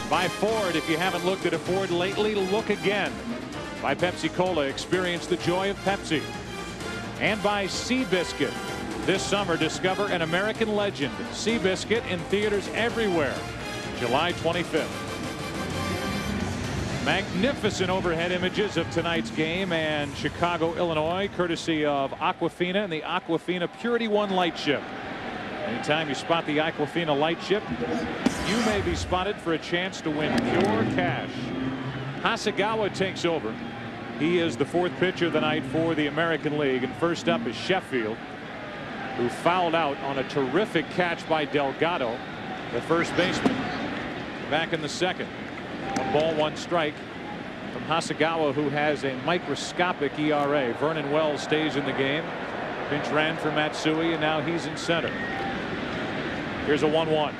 By Ford. If you haven't looked at a Ford lately, look again. By Pepsi Cola. Experience the joy of Pepsi. And by Seabiscuit. This summer, discover an American legend. Seabiscuit in theaters everywhere. July 25th. Magnificent overhead images of tonight's game and Chicago, Illinois, courtesy of Aquafina and the Aquafina Purity One light ship. Anytime you spot the Aquafina light ship, you may be spotted for a chance to win pure cash. Hasegawa takes over. He is the fourth pitcher of the night for the American League. And first up is Sheffield, who fouled out on a terrific catch by Delgado, the first baseman, back in the second. 1 ball, 1 strike from Hasegawa, who has a microscopic ERA. Vernon Wells stays in the game. Pinch ran for Matsui, and now he's in center. Here's a 1-1.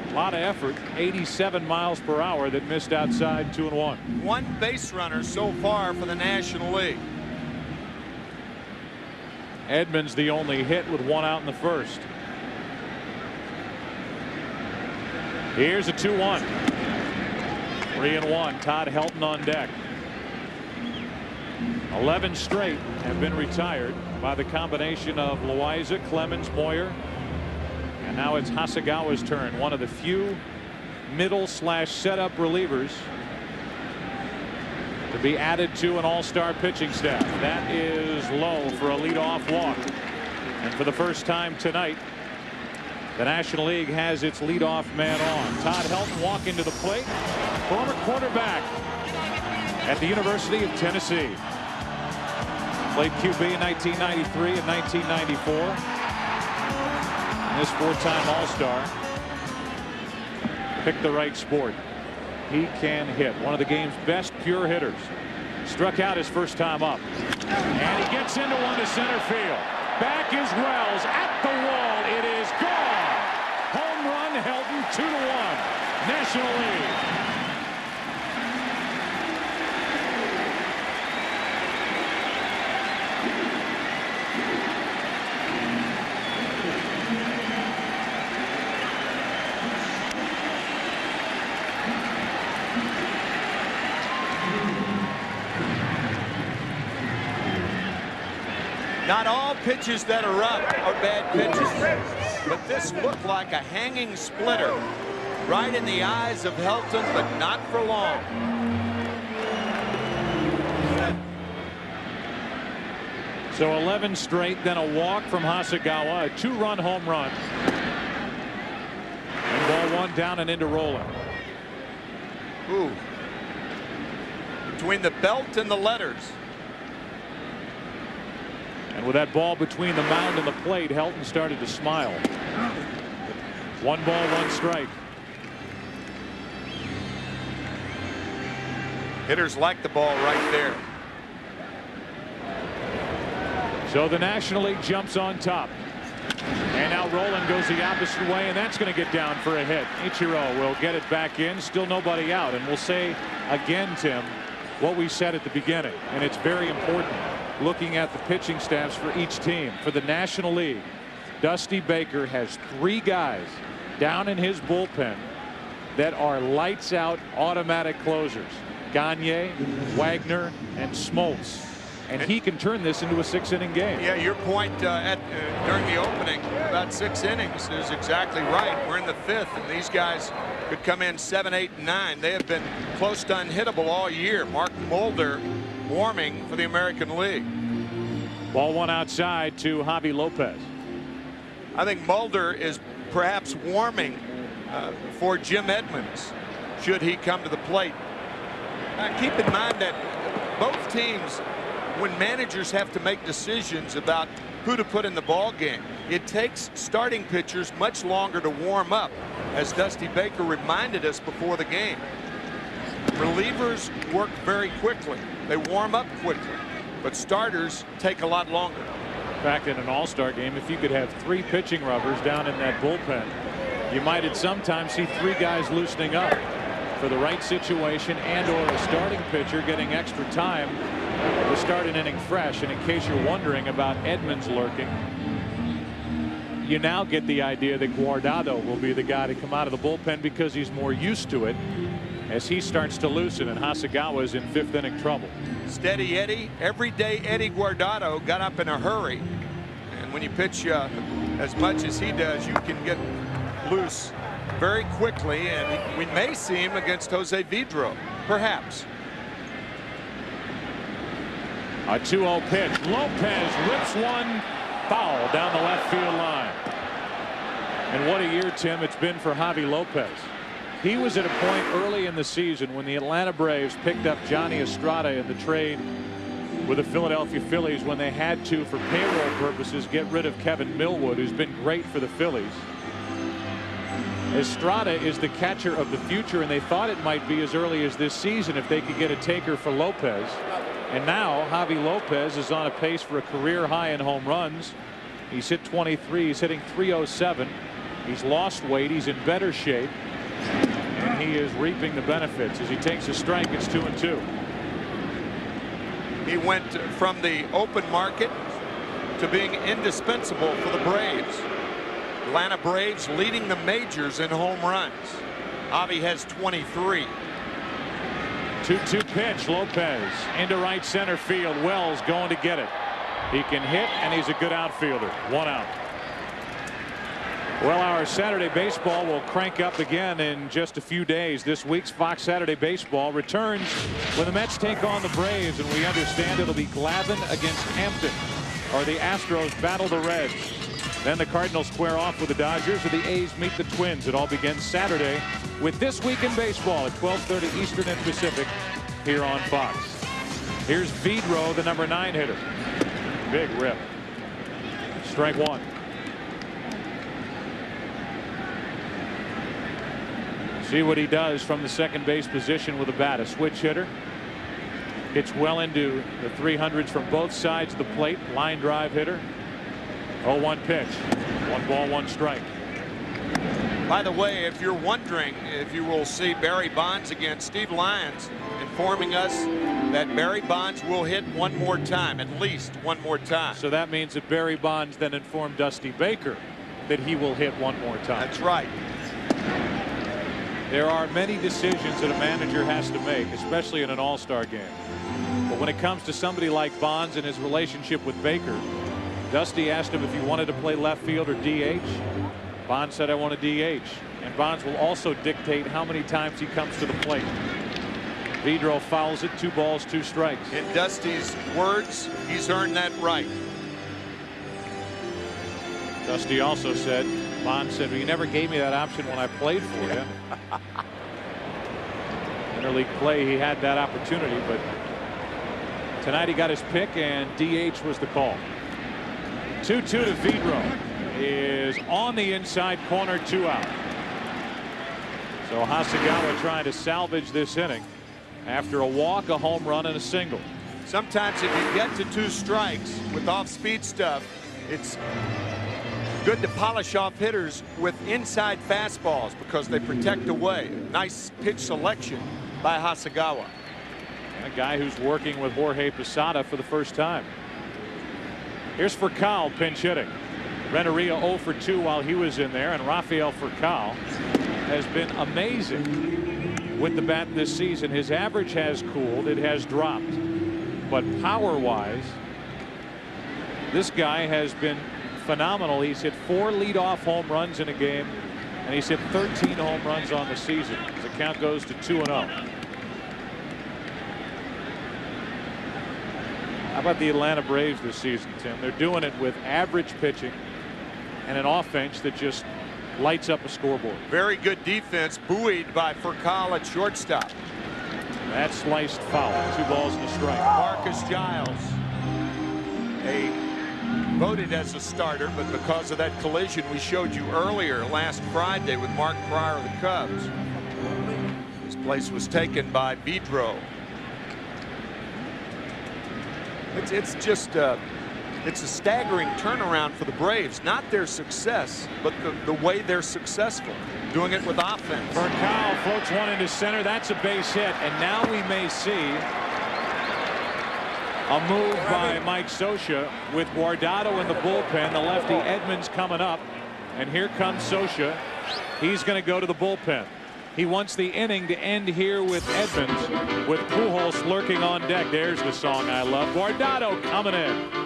A lot of effort. 87 miles per hour that missed outside. 2-1. 1 base runner so far for the National League. Edmonds the only hit with 1 out in the first. Here's a 2-1. 3-1. Todd Helton on deck. 11 straight have been retired by the combination of Loaiza, Clemens, Moyer. And now it's Hasegawa's turn. One of the few middle/setup relievers to be added to an all-star pitching staff. That is low for a leadoff walk. And for the first time tonight, the National League has its leadoff man on. Todd Helton walking to the plate. Former quarterback at the University of Tennessee. Played QB in 1993 and 1994. And this 4-time All-Star. Picked the right sport. He can hit. One of the game's best pure hitters. Struck out his first time up. And he gets into one to center field. Back is Wells at the wall. It is gone. Home run, Helton, 2-1. National League. Not all pitches that are up are bad pitches, but this looked like a hanging splitter right in the eyes of Helton, but not for long. So 11 straight, then a walk from Hasegawa, a 2-run home run. And ball 1 down and into rolling. Ooh. Between the belt and the letters. And with that ball between the mound and the plate, Helton started to smile. 1 ball, 1 strike. Hitters like the ball right there. So the National League jumps on top. And now Rolen goes the opposite way, and that's going to get down for a hit. Ichiro will get it back in. Still nobody out. And we'll say again, Tim, what we said at the beginning. And it's very important. Looking at the pitching staffs for each team. For the National League, Dusty Baker has 3 guys down in his bullpen that are lights out automatic closers. Gagne, Wagner, and Smoltz. And he can turn this into a 6-inning game. Yeah, your point during the opening about 6 innings is exactly right. We're in the 5th, and these guys could come in 7, 8, and 9. They have been close to unhittable all year. Mark Mulder warming for the American League. Ball 1 outside to Javi Lopez. I think Mulder is perhaps warming for Jim Edmonds should he come to the plate. Keep in mind that both teams, when managers have to make decisions about who to put in the ball game, it takes starting pitchers much longer to warm up, as Dusty Baker reminded us before the game. Relievers work very quickly. They warm up quickly, but starters take a lot longer. In fact, in an all-star game, if you could have 3 pitching rubbers down in that bullpen, you might at some time see 3 guys loosening up for the right situation, and or a starting pitcher getting extra time to start an inning fresh. And in case you're wondering about Edmonds lurking, you now get the idea that Guardado will be the guy to come out of the bullpen because he's more used to it as he starts to loosen, and Hasegawa is in 5th inning trouble. Steady Eddie. Every day Eddie Guardado got up in a hurry, and when you pitch as much as he does, you can get loose very quickly, and we may see him against Jose Vidro, perhaps. A 2-0 pitch. Lopez rips one foul down the left field line. And what a year, Tim, it's been for Javi Lopez. He was at a point early in the season when the Atlanta Braves picked up Johnny Estrada in the trade with the Philadelphia Phillies when they had to, for payroll purposes, get rid of Kevin Millwood, who's been great for the Phillies. Estrada is the catcher of the future, and they thought it might be as early as this season if they could get a taker for Lopez. And now Javi Lopez is on a pace for a career high in home runs. He's hit 23. He's hitting .307. He's lost weight. He's in better shape. And he is reaping the benefits. As he takes a strike, it's 2-2. He went from the open market to being indispensable for the Braves. Atlanta Braves leading the majors in home runs. Javi has 23. 2-2 pitch. Lopez into right center field. Wells going to get it. He can hit, and he's a good outfielder. 1 out. Well, our Saturday baseball will crank up again in just a few days. This week's Fox Saturday Baseball returns when the Mets take on the Braves, and we understand it'll be Glavine against Hampton, or the Astros battle the Reds. Then the Cardinals square off with the Dodgers, or the A's meet the Twins. It all begins Saturday with This Week in Baseball at 12:30 Eastern and Pacific here on Fox. Here's Vidro, the number 9 hitter. Big rip. Strike 1. See what he does from the second base position with a bat. A switch hitter. Hits well into the 300s from both sides of the plate. Line drive hitter. 0-1 pitch. 1 ball, 1 strike. By the way, if you're wondering if you will see Barry Bonds again, Steve Lyons informing us that Barry Bonds will hit one more time, at least one more time. So that means that Barry Bonds then informed Dusty Baker that he will hit one more time. That's right. There are many decisions that a manager has to make, especially in an all-star game. But when it comes to somebody like Bonds and his relationship with Baker, Dusty asked him if he wanted to play left field or DH. Bonds said, I want a DH. And Bonds will also dictate how many times he comes to the plate. Vidro fouls it. 2 balls, 2 strikes. In Dusty's words, he's earned that right. Dusty also said, Bonds said, well, you never gave me that option when I played for you. Interleague play, he had that opportunity, but tonight he got his pick, and DH was the call. 2-2 to Vidro. Is on the inside corner, 2 out. So Hasegawa trying to salvage this inning after a walk, a home run, and a single. Sometimes if you get to 2 strikes with off-speed stuff, it's good to polish off hitters with inside fastballs because they protect away. Nice pitch selection by Hasegawa. A guy who's working with Jorge Posada for the first time. Here's Furcal pinch hitting. Renteria 0 for 2 while he was in there, and Rafael Furcal has been amazing with the bat this season. His average has cooled, it has dropped, but power-wise, this guy has been phenomenal. He's hit 4 leadoff home runs in a game, and he's hit 13 home runs on the season. The count goes to 2-0. How about the Atlanta Braves this season, Tim? They're doing it with average pitching and an offense that just lights up a scoreboard. Very good defense, buoyed by Furcal at shortstop. That sliced foul. 2 balls and a strike. Marcus Giles, voted as a starter, but because of that collision we showed you earlier last Friday with Mark Prior of the Cubs, his place was taken by Vidro. It's just it's a staggering turnaround for the Braves. Not their success, but the way they're successful. Doing it with offense. Furcal floats one into center. That's a base hit. And now we may see a move by Mike Scioscia with Guardado in the bullpen. The lefty Edmonds coming up. And here comes Scioscia. He's going to go to the bullpen. He wants the inning to end here with Edmonds, with Pujols lurking on deck. There's the song I love. Guardado coming in.